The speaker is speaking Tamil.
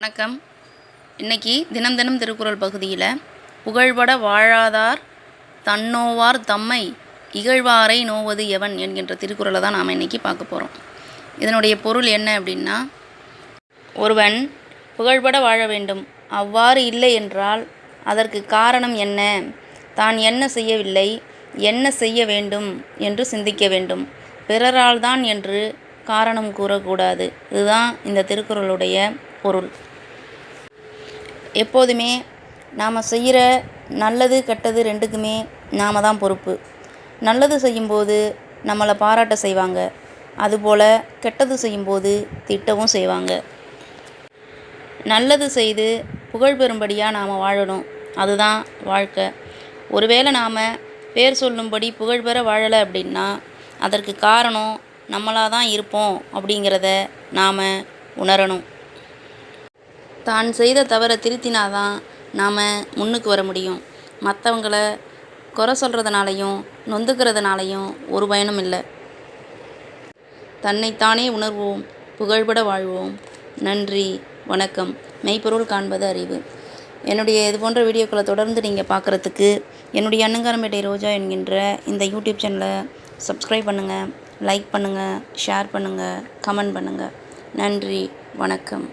வணக்கம். இன்னைக்கு தினம் தினம் திருக்குறள் பகுதியில் புகழ்பட வாழாதார் தன்னோவார் தம்மை இகழ்வாரை நோவது எவன் என்கின்ற திருக்குறளை தான் நாம் இன்றைக்கி பார்க்க போகிறோம். இதனுடைய பொருள் என்ன அப்படின்னா, ஒருவன் புகழ்பட வாழ வேண்டும். அவ்வாறு இல்லை என்றால் அதற்கு காரணம் என்ன, தான் என்ன செய்யவில்லை, என்ன செய்ய வேண்டும் என்று சிந்திக்க வேண்டும். பிறரால் தான் என்று காரணம் கூறக்கூடாது. இதுதான் இந்த திருக்குறளுடைய பொருள். எப்போதுமே நாம் செய்கிற நல்லது கெட்டது ரெண்டுக்குமே நாம் தான் பொறுப்பு. நல்லது செய்யும்போது நம்மளை பாராட்ட செய்வாங்க, அதுபோல் கெட்டது செய்யும்போது திட்டவும் செய்வாங்க. நல்லது செய்து புகழ் பெறும்படியாக நாம் வாழணும், அதுதான் வாழ்க்கை. ஒருவேளை நாம் பேர் சொல்லும்படி புகழ் பெற வாழலை அப்படின்னா அதற்கு காரணம் நம்மளாக தான் இருப்போம் அப்படிங்கிறத நாம் உணரணும். தான் செய்த தவறை திருத்தினாதான் நாம் முன்னுக்கு வர முடியும். மற்றவங்களை குறை சொல்கிறதுனாலையும் நொந்துக்கிறதுனாலையும் ஒரு பயனும் இல்லை. தன்னைத்தானே உணர்வோம், புகழ்பட வாழ்வோம். நன்றி, வணக்கம். மெய்ப்பொருள் காண்பது அறிவு. என்னுடைய இது போன்ற வீடியோக்களை தொடர்ந்து நீங்கள் பார்க்குறதுக்கு என்னுடைய அன்னங்காரம்பேட்டை ரோஜா என்கின்ற இந்த யூடியூப் சேனலை சப்ஸ்கிரைப் பண்ணுங்கள், லைக் பண்ணுங்கள், ஷேர் பண்ணுங்கள், கமெண்ட் பண்ணுங்கள். நன்றி, வணக்கம்.